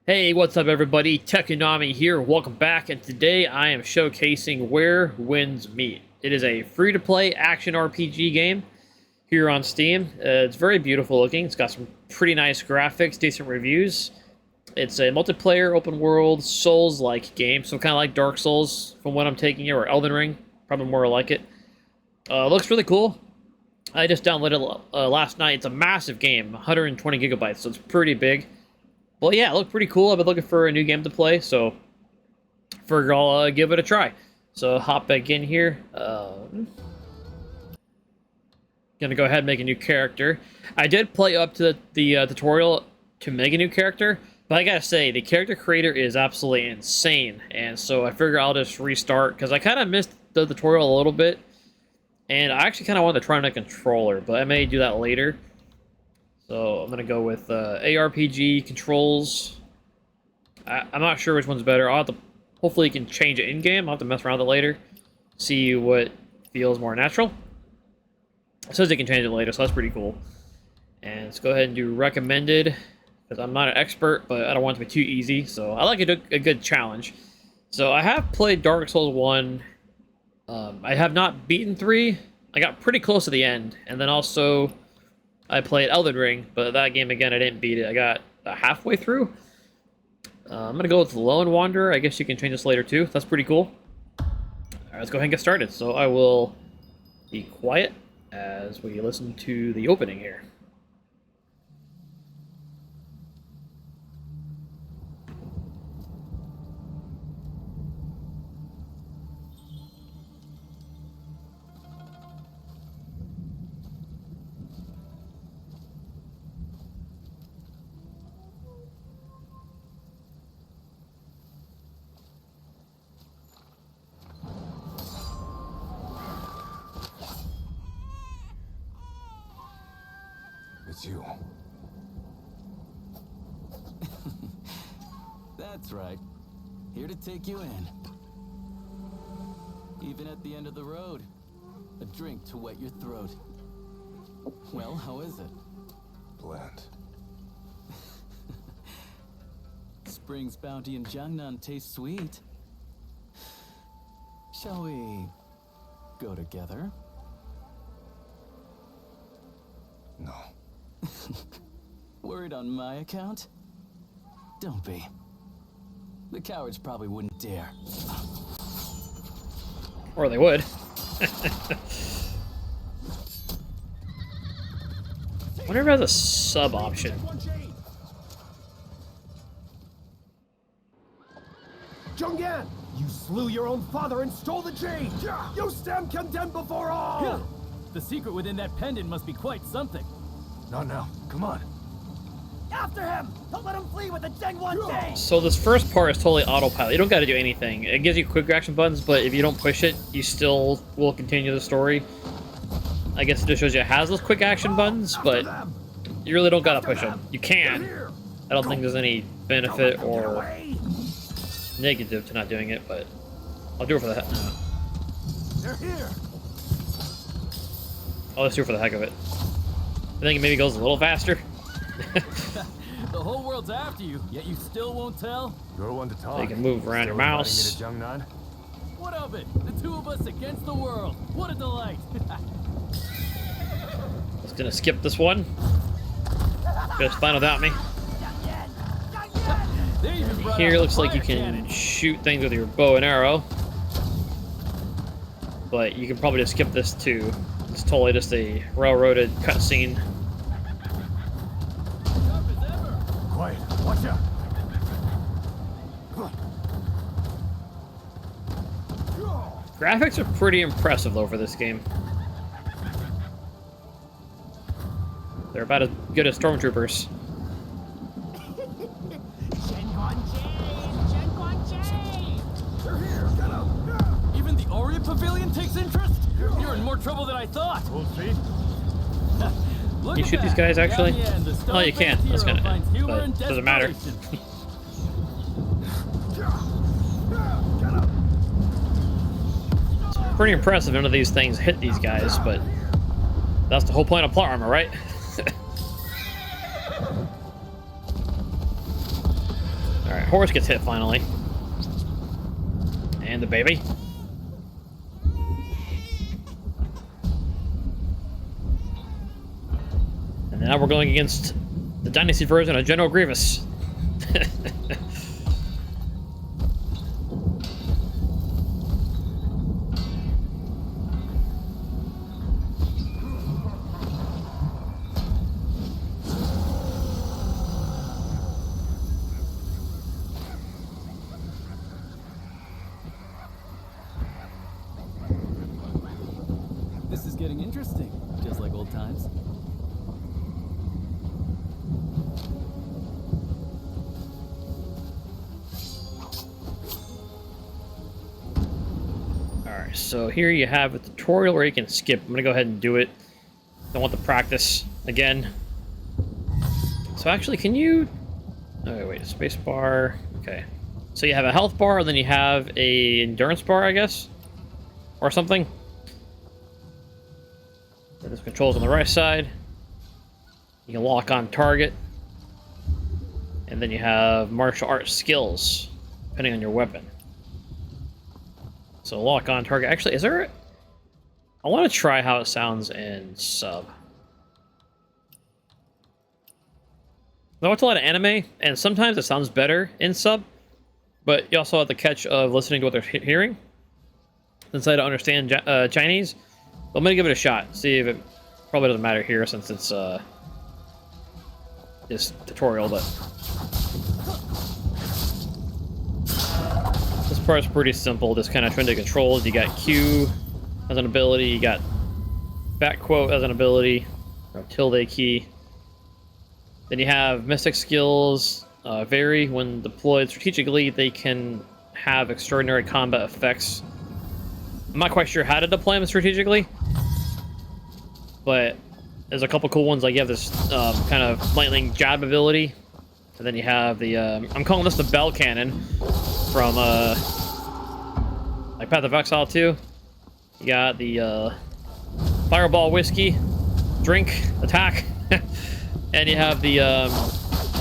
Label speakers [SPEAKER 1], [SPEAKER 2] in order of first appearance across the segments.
[SPEAKER 1] Hey, what's up everybody? Tekunami here, welcome back, and today I am showcasing Where Winds Meet. It is a free-to-play action RPG game here on Steam. It's very beautiful looking, it's got some pretty nice graphics, decent reviews. It's a multiplayer, open-world, Souls-like game, so kind of like Dark Souls from what I'm taking it, or Elden Ring, probably more like it. Looks really cool. I just downloaded it last night. It's a massive game, 120 gigabytes, so it's pretty big. Well, yeah, it looked pretty cool. I've been looking for a new game to play, so figured I'll give it a try. So hop back in here. Gonna go ahead and make a new character. I did play up to the tutorial to make a new character, but I gotta say, the character creator is absolutely insane. And so I figure I'll just restart, because I kind of missed the tutorial a little bit. And I actually kind of wanted to try on a controller, but I may do that later. So I'm going to go with ARPG controls. I'm not sure which one's better. I'll have to, hopefully you can change it in-game. I'll have to mess around with it later. See what feels more natural. It says you can change it later, so that's pretty cool. And let's go ahead and do recommended, because I'm not an expert, but I don't want it to be too easy. So I like a good challenge. So I have played Dark Souls 1. I have not beaten 3. I got pretty close to the end. And then also I played Elden Ring, but that game, again, I didn't beat it. I got halfway through. I'm going to go with Lone Wanderer. I guess you can change this later, too. That's pretty cool. All right, let's go ahead and get started. So I will be quiet as we listen to the opening here.
[SPEAKER 2] It's you.
[SPEAKER 3] That's right. Here to take you in. Even at the end of the road. A drink to wet your throat. Well, how is it?
[SPEAKER 2] Bland.
[SPEAKER 3] Spring's bounty in Jiangnan tastes sweet. Shall we go together?
[SPEAKER 2] No.
[SPEAKER 3] Worried on my account? Don't be. The cowards probably wouldn't dare.
[SPEAKER 1] Or they would. Wonder if it has a sub option.
[SPEAKER 4] Zhongyan, you slew your own father and stole the jade! You stand condemned before all!
[SPEAKER 5] The secret within that pendant must be quite something.
[SPEAKER 4] Not now. Come on.
[SPEAKER 6] After him! Don't let him flee with the Zhengguan jade!
[SPEAKER 1] So this first part is totally autopilot. You don't got to do anything. It gives you quick action buttons, but if you don't push it, you still will continue the story. I guess it just shows you it has those quick action buttons, but you really don't got to push them. You can. I don't think there's any benefit or negative to not doing it, but I'll do it for the heck.
[SPEAKER 4] They're here.
[SPEAKER 1] I'll just do it for the heck of it. I think it maybe goes a little faster.
[SPEAKER 5] The whole world's after you, yet you still won't tell?
[SPEAKER 2] You're one to talk.
[SPEAKER 1] So you can move around your mouse.
[SPEAKER 2] Still inviting me to
[SPEAKER 5] What of it? The two of us against the world. What a delight.
[SPEAKER 1] Just gonna skip this one. Just fine without me.
[SPEAKER 5] They even brought
[SPEAKER 1] Here
[SPEAKER 5] out
[SPEAKER 1] it looks
[SPEAKER 5] the
[SPEAKER 1] like you
[SPEAKER 5] fire
[SPEAKER 1] can
[SPEAKER 5] cannon.
[SPEAKER 1] shoot things with your bow and arrow. But you can probably just skip this too. It's totally just a railroaded cutscene.
[SPEAKER 5] Sharp as ever.
[SPEAKER 4] Quiet. Watch out.
[SPEAKER 1] Graphics are pretty impressive though for this game. They're about as good as Stormtroopers.
[SPEAKER 4] They're here. Get them.
[SPEAKER 5] Even the Orient Pavilion takes interest? You're in more trouble than I thought.
[SPEAKER 4] We'll see.
[SPEAKER 5] Look
[SPEAKER 1] You
[SPEAKER 5] at
[SPEAKER 1] shoot these
[SPEAKER 5] that.
[SPEAKER 1] guys, actually?
[SPEAKER 5] Down the end, the
[SPEAKER 1] Oh, you can.
[SPEAKER 5] stone-faced
[SPEAKER 1] That's
[SPEAKER 5] hero
[SPEAKER 1] kinda-
[SPEAKER 5] finds humor
[SPEAKER 1] but
[SPEAKER 5] and
[SPEAKER 1] doesn't matter.
[SPEAKER 5] desperation.
[SPEAKER 4] Get them.
[SPEAKER 1] Pretty impressive none of these things hit these guys, but that's the whole point of plot armor, right? Alright, horse gets hit finally. And the baby. And now we're going against the Dynasty version of General Grievous.
[SPEAKER 3] This is getting interesting, just like old times.
[SPEAKER 1] Alright, so here you have a tutorial where you can skip. I'm gonna go ahead and do it. Don't want the practice again. So actually, can you... Oh, wait, space bar. Okay. So you have a health bar, and then you have a endurance bar, I guess? Or something. And this controls on the right side. You can lock on target. And then you have martial arts skills, depending on your weapon. So lock on target. Actually, is there... I want to try how it sounds in sub. I watch a lot of anime, and sometimes it sounds better in sub, but you also have the catch of listening to what they're hearing. Since I don't understand Chinese, I'm going to give it a shot. See if it probably doesn't matter here since it's this tutorial, but this part's pretty simple. Just kind of trying to controls. You got Q as an ability, you got back quote as an ability, or tilde key. Then you have mystic skills vary when deployed strategically. They can have extraordinary combat effects. I'm not quite sure how to deploy them strategically, but there's a couple cool ones. Like you have this kind of lightning jab ability, and then you have the I'm calling this the bell cannon from like Path of Exile 2. You got the fireball whiskey drink attack. And you have the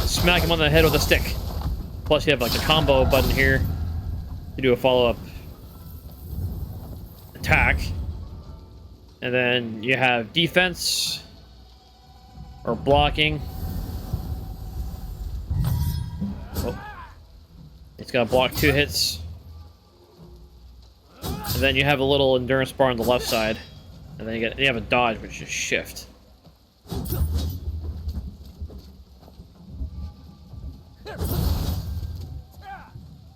[SPEAKER 1] smack him on the head with a stick. Plus you have like a combo button here to do a follow-up attack. And then you have defense or blocking. Oh. It's got to block 2 hits. And then you have a little endurance bar on the left side. And then you have a dodge, which is shift.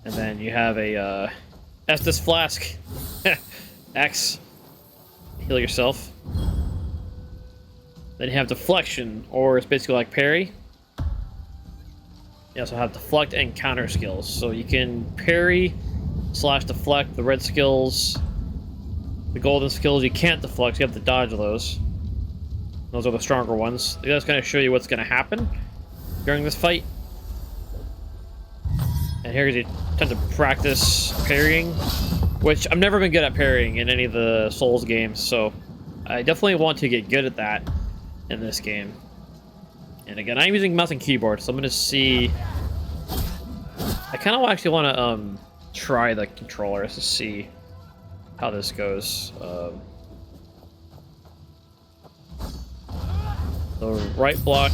[SPEAKER 1] And then you have a Estus Flask X. Heal yourself. Then you have Deflection, or it's basically like parry. You also have Deflect and counter skills. So you can parry / deflect the red skills. The golden skills you can't deflect, you have to dodge those. Those are the stronger ones. They just kind of show you what's going to happen during this fight. And here you tend to practice parrying, which I've never been good at parrying in any of the Souls games, so I definitely want to get good at that in this game. And again, I'm using mouse and keyboard, so I'm going to see... I kind of actually want to try the controller to see how this goes. The right block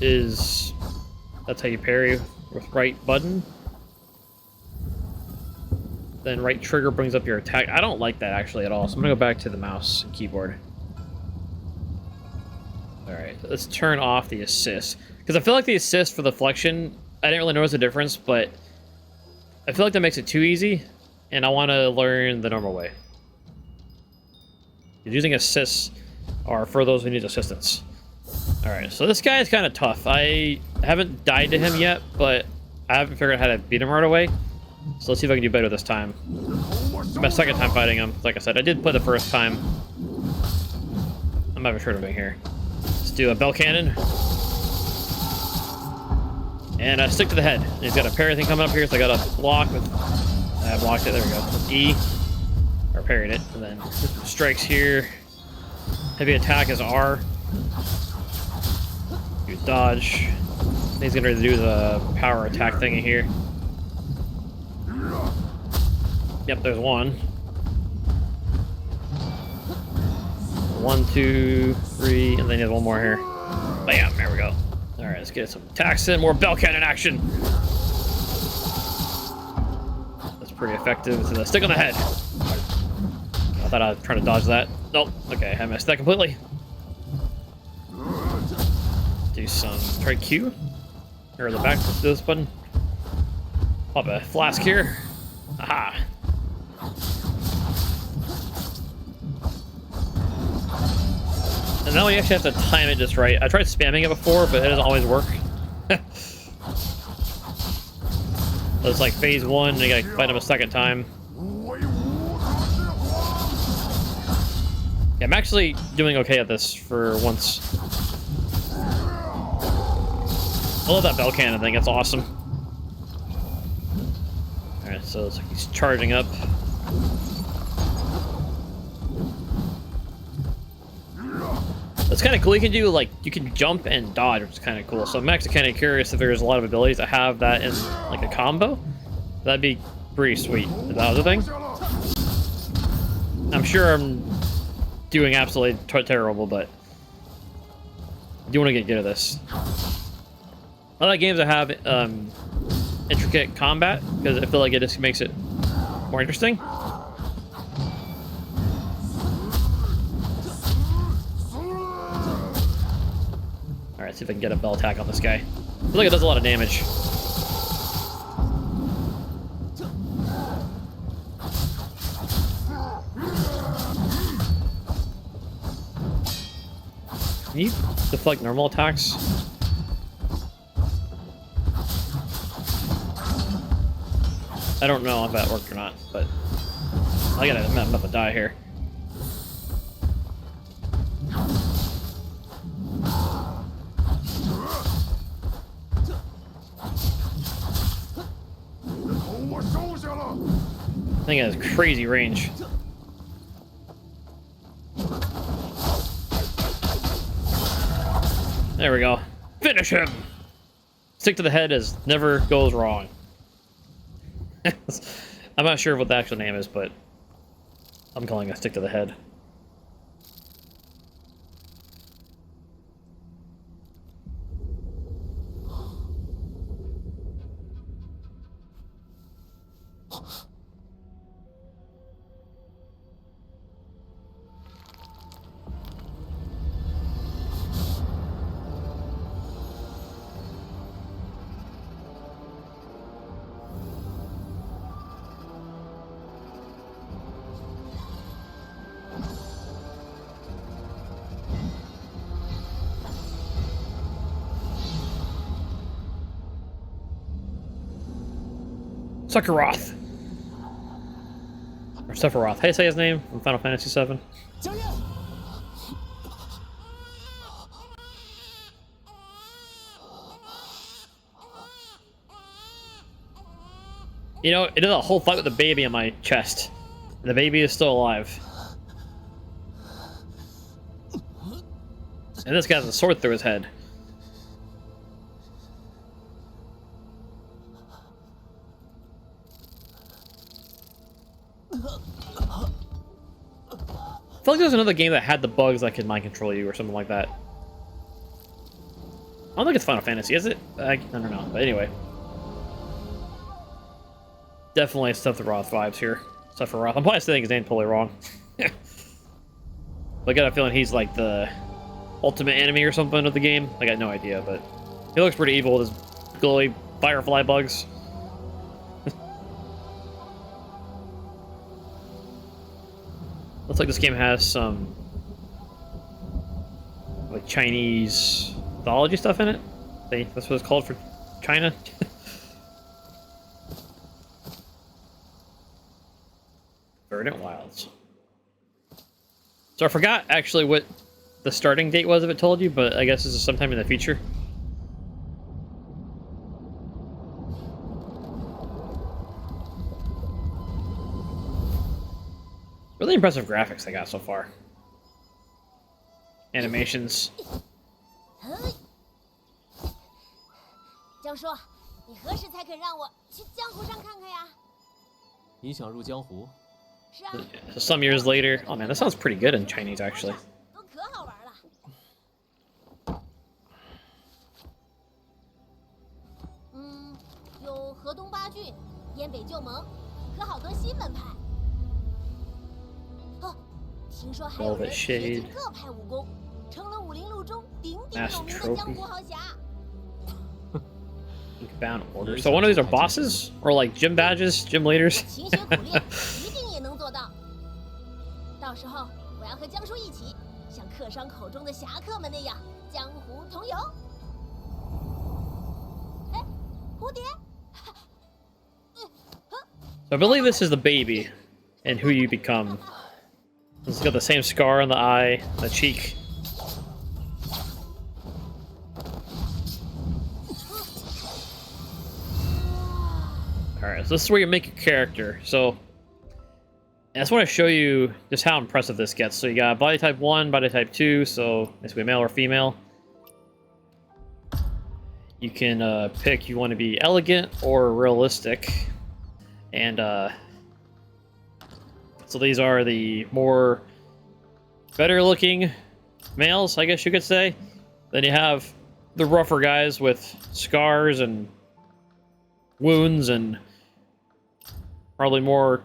[SPEAKER 1] is... that's how you parry. With right button. Then right trigger brings up your attack. I don't like that actually at all, so I'm gonna go back to the mouse and keyboard. Alright, let's turn off the assist. Because I feel like the assist for the flexion, I didn't really notice the difference, but I feel like that makes it too easy, and I want to learn the normal way. Using assists are for those who need assistance. Alright, so this guy is kind of tough. I haven't died to him yet, but I haven't figured out how to beat him right away. So let's see if I can do better this time. It's my second time fighting him. Like I said, I did play the first time. I'm not even sure what I'm doing here. Let's do a bell cannon. And a stick to the head. And he's got a parry thing coming up here, so I got a block with... I blocked it, there we go. With E. Or parried it. And then strikes here. Heavy attack is R. You dodge. He's gonna do the power attack thingy here. Yep, there's one. 1, 2, 3, and then there's one more here. Bam, there we go. Alright, let's get some attacks in, more bell cannon action. That's pretty effective. So the stick on the head. I thought I was trying to dodge that. Nope. Okay, I missed that completely. Do some try Q. Or the back of this button. Pop a flask here. Aha. And now we actually have to time it just right. I tried spamming it before, but it doesn't always work. So it's like phase 1, and you gotta fight him a second time. Yeah, I'm actually doing okay at this for once. I love that bell cannon thing, it's awesome. Alright, so it's like he's charging up. It's kind of cool. You can do, like, you can jump and dodge, which is kind of cool. So I'm actually kind of curious if there's a lot of abilities that have that in, like, a combo. That'd be pretty sweet. Is that other thing? I'm sure I'm doing absolutely terrible, but I do want to get good at this. I like games that have intricate combat, because I feel like it just makes it more interesting. Alright, see if I can get a bell attack on this guy. I feel like it does a lot of damage. Can you deflect normal attacks? I don't know if that worked or not, but I'm about to die here. I think it has crazy range. There we go. Finish him! Stick to the head as never goes wrong. I'm not sure what the actual name is, but I'm calling it stick to the head. Sephiroth. Or Sephiroth. How do you say his name from Final Fantasy VII? You know, it did a whole fight with the baby on my chest. And the baby is still alive. And this guy has a sword through his head. I feel like there's another game that had the bugs that could mind control you or something like that. I don't think it's Final Fantasy, is it? I don't know, but anyway. Definitely Sephiroth vibes here. Sephiroth. I'm probably saying his name totally wrong. But I got a feeling he's like the ultimate enemy or something of the game. I got no idea, but he looks pretty evil with his glowy firefly bugs. Looks like this game has some like Chinese mythology stuff in it. That's what it's called for China. Verdant Wilds. So I forgot actually what the starting date was if it told you, but I guess this is sometime in the future. Really impressive graphics they got so far. Animations.
[SPEAKER 7] 江叔，你何时才肯让我去江湖上看看呀？
[SPEAKER 5] 你想入江湖？
[SPEAKER 7] 是啊。
[SPEAKER 1] So some years later, oh man, that sounds pretty good in Chinese actually.
[SPEAKER 7] 都可好玩了。有河东八郡、燕北旧盟和好多新门派。哦，听说还有人学尽各派武功，成了武林路中鼎鼎有名的江湖豪侠。
[SPEAKER 1] Bound order. So one of these are bosses or like gym badges, gym leaders.
[SPEAKER 7] 勤学苦练，一定也能做到。到时候我要和江叔一起，像客商口中的侠客们那样，江湖同游。哎，蝴蝶。
[SPEAKER 1] So I believe this is the baby, and who you become. It's got the same scar on the eye, the cheek. Alright, so this is where you make your character. So, I just want to show you just how impressive this gets. So you got body type 1, body type 2, so basically male or female. You can pick you want to be elegant or realistic. And so these are the more better looking males, I guess you could say. Then you have the rougher guys with scars and wounds and probably more,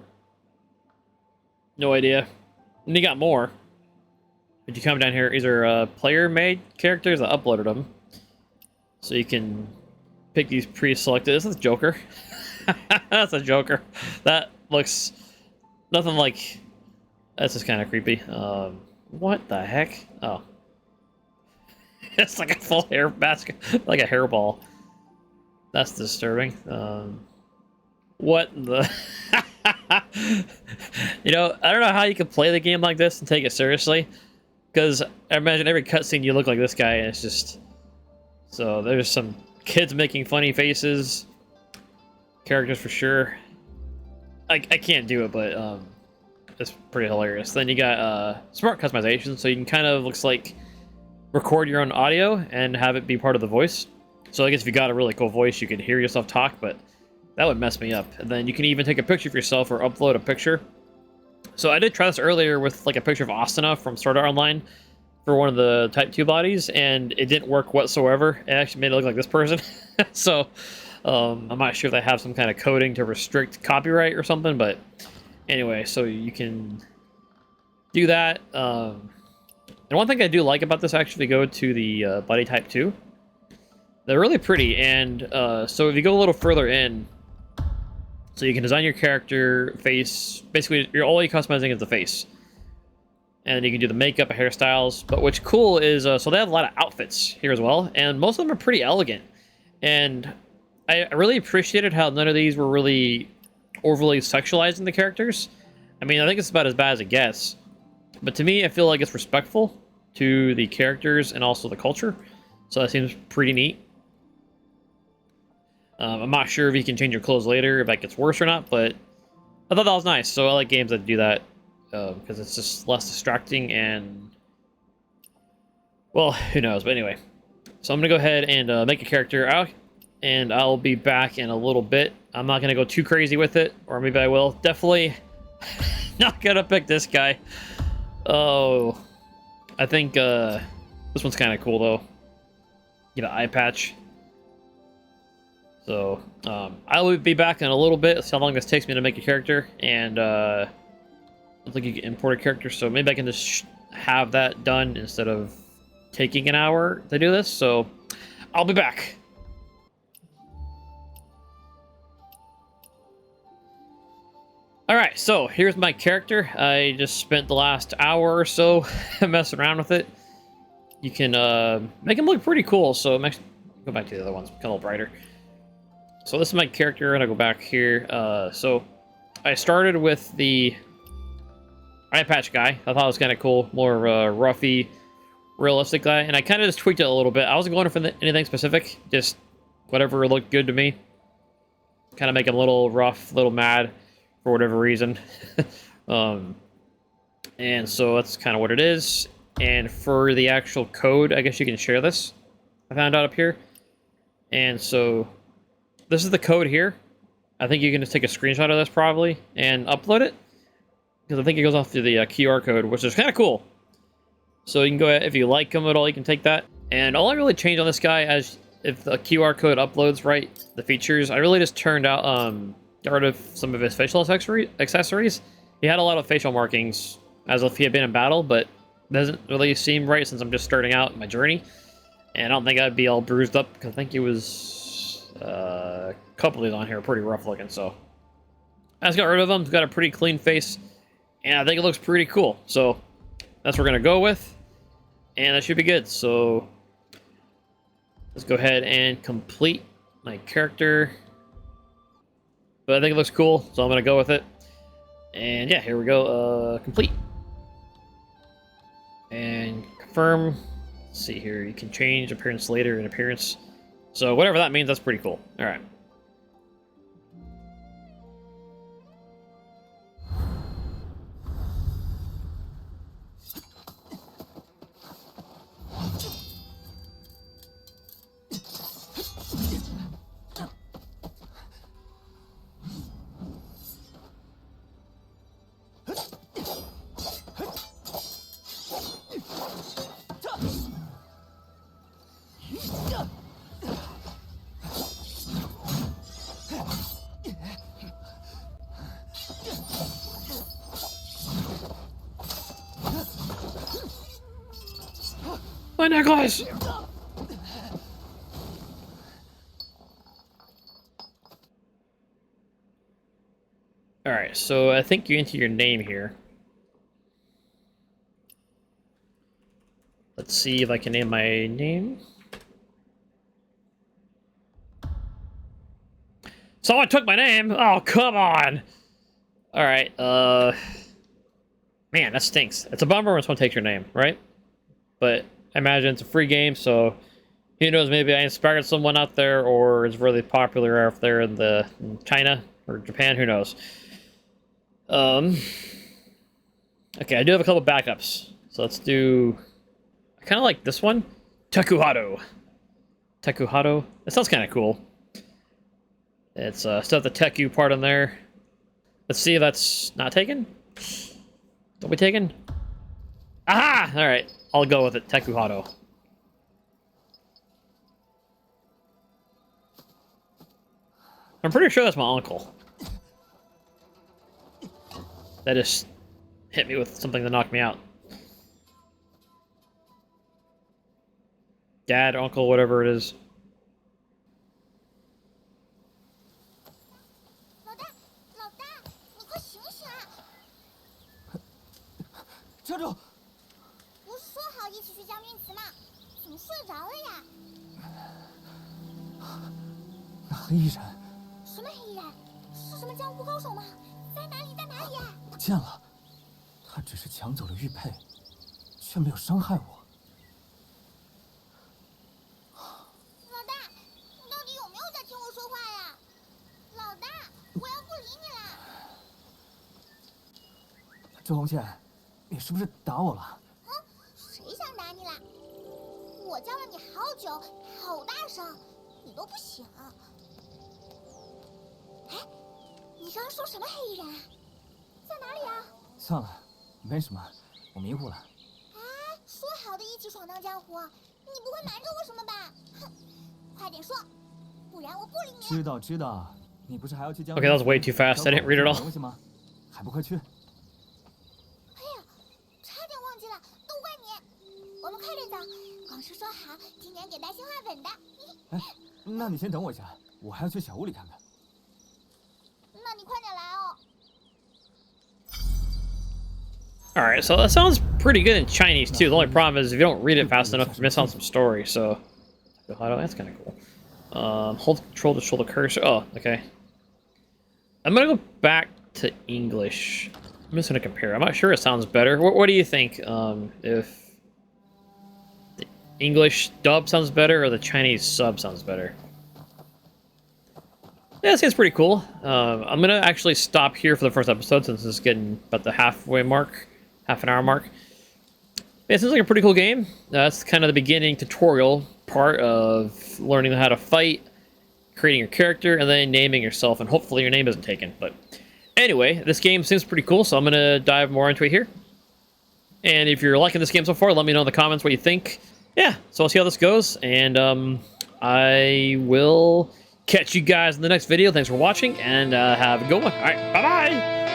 [SPEAKER 1] no idea. And you got more. But you come down here, these are player made characters. I uploaded them. So you can pick these pre-selected. This is Joker. That's a Joker. That looks nothing like. That's just kind of creepy. What the heck? Oh, it's like a full hair basket, like a hairball. That's disturbing. What the? You know, I don't know how you can play the game like this and take it seriously, because I imagine every cutscene you look like this guy, and it's just. So there's some kids making funny faces. Characters for sure. I can't do it, but it's pretty hilarious. Then you got smart customization, so you can kind of looks like record your own audio and have it be part of the voice. So I guess if you got a really cool voice, you could hear yourself talk, but that would mess me up. And then you can even take a picture of yourself or upload a picture. So I did try this earlier with like a picture of Asuna from Sword Art Online for one of the Type 2 bodies, and it didn't work whatsoever. It actually made it look like this person. So I'm not sure if they have some kind of coding to restrict copyright or something, but anyway, so you can do that. And one thing I do like about this, actually, go to the body type 2. They're really pretty, and so if you go a little further in, so you can design your character face. Basically, all you're customizing is the face. And you can do the makeup, hairstyles. But what's cool is, so they have a lot of outfits here as well, and most of them are pretty elegant. And I really appreciated how none of these were really overly sexualizing the characters. I mean, I think it's about as bad as it gets. But to me, I feel like it's respectful to the characters and also the culture. So that seems pretty neat. I'm not sure if you can change your clothes later, if that gets worse or not, but I thought that was nice. So I like games that do that, because it's just less distracting and, well, who knows. But anyway, so I'm going to go ahead and make a character out, and I'll be back in a little bit. I'm not going to go too crazy with it, or maybe I will. Definitely not going to pick this guy. Oh, I think this one's kind of cool, though. Get an eye patch. So, I will be back in a little bit. See how long this takes me to make a character. And, I don't think you can import a character, so maybe I can just have that done instead of taking an hour to do this. So, I'll be back. Alright, so here's my character. I just spent the last hour or so messing around with it. You can make him look pretty cool. So, I'm actually, go back to the other ones, become a little brighter. So this is my character, and I go back here. So I started with the eye patch guy. I thought it was kind of cool, more roughy, realistic guy, and I kind of just tweaked it a little bit. I wasn't going for anything specific, just whatever looked good to me. Kind of make him a little rough, a little mad for whatever reason. And so that's kind of what it is. And for the actual code, I guess you can share this. I found out up here. And so this is the code here. I think you can just take a screenshot of this probably and upload it, because I think it goes off through the QR code, which is kind of cool. So you can go ahead, if you like him at all, you can take that. And all I really changed on this guy, as if the QR code uploads right, the features, I really just turned out, got rid of some of his facial accessories. He had a lot of facial markings as if he had been in battle, but doesn't really seem right since I'm just starting out my journey. And I don't think I'd be all bruised up, because I think he was, a couple of these on here are pretty rough looking, so. I just got rid of him. He's got a pretty clean face, and I think it looks pretty cool. So that's what we're going to go with, and that should be good. So let's go ahead and complete my character. But I think it looks cool, so I'm going to go with it. And yeah, here we go. Complete. And confirm. Let's see here. You can change appearance later in appearance. So whatever that means, that's pretty cool. All right. My necklace! Alright, so I think you enter your name here. Let's see if I can name my name. Someone took my name! Oh, come on! Alright, man, that stinks. It's a bummer when someone takes your name, right? But I imagine it's a free game, so who knows, maybe I inspired someone out there, or is really popular out there in China or Japan, who knows. Okay, I do have a couple backups. So let's do, I kind of like this one. Takuhado. Takuhado. That sounds kind of cool. It's still have the Teku part in there. Let's see if that's not taken. Don't be taken. Aha! Alright, I'll go with it. Takuhado. I'm pretty sure that's my uncle. That just hit me with something that knocked me out. Dad, uncle, whatever it is.
[SPEAKER 7] 老大，老大，你快醒醒啊！
[SPEAKER 3] 站住！
[SPEAKER 7] 不是说好一起去将军祠吗？怎么睡着了呀？
[SPEAKER 3] 那黑衣人
[SPEAKER 7] 什么黑衣人？是什么江湖高手吗？在哪里？在哪里呀？
[SPEAKER 3] 不见了，他只是抢走了玉佩，却没有伤害我。
[SPEAKER 7] 老大，你到底有没有在听我说话呀？老大，我要不理你了。
[SPEAKER 3] 周红倩，你是不是打我了？
[SPEAKER 7] 嗯，谁想打你了？我叫了你好久，好大声，你都不醒。哎，你刚刚说什么黑衣人啊？ 在哪里啊？
[SPEAKER 3] 算了，没什么，我迷糊了。
[SPEAKER 7] 啊，说好的一起闯荡江湖，你不会瞒着我什么吧？哼，快点说，不然我不理你。
[SPEAKER 3] 知道知道，你不是还要去江？
[SPEAKER 1] Okay, that was way too fast. I didn't read it all.
[SPEAKER 3] 东西吗？还不快去！
[SPEAKER 7] 哎呀，差点忘记了，都怪你。我们快点走，广叔说好今年给带新画本的。
[SPEAKER 3] 哎，那你先等我一下，我还要去小屋里看看。
[SPEAKER 7] 那你快点来哦。
[SPEAKER 1] Alright, so that sounds pretty good in Chinese too. The only problem is if you don't read it fast enough, you miss out some story. So, that's kind of cool. Hold control to show the cursor. Oh, okay. I'm gonna go back to English. I'm just gonna compare. I'm not sure it sounds better. What do you think? If the English dub sounds better or the Chinese sub sounds better? Yeah, this is pretty cool. I'm gonna actually stop here for the first episode since it's getting about the halfway mark. Half an hour mark. It seems like a pretty cool game. That's kind of the beginning tutorial part of learning how to fight, creating your character, and then naming yourself, and hopefully your name isn't taken. But anyway, this game seems pretty cool, so I'm going to dive more into it here. And if you're liking this game so far, let me know in the comments what you think. Yeah, so I'll see how this goes, and I will catch you guys in the next video. Thanks for watching, and have a good one. All right, bye-bye!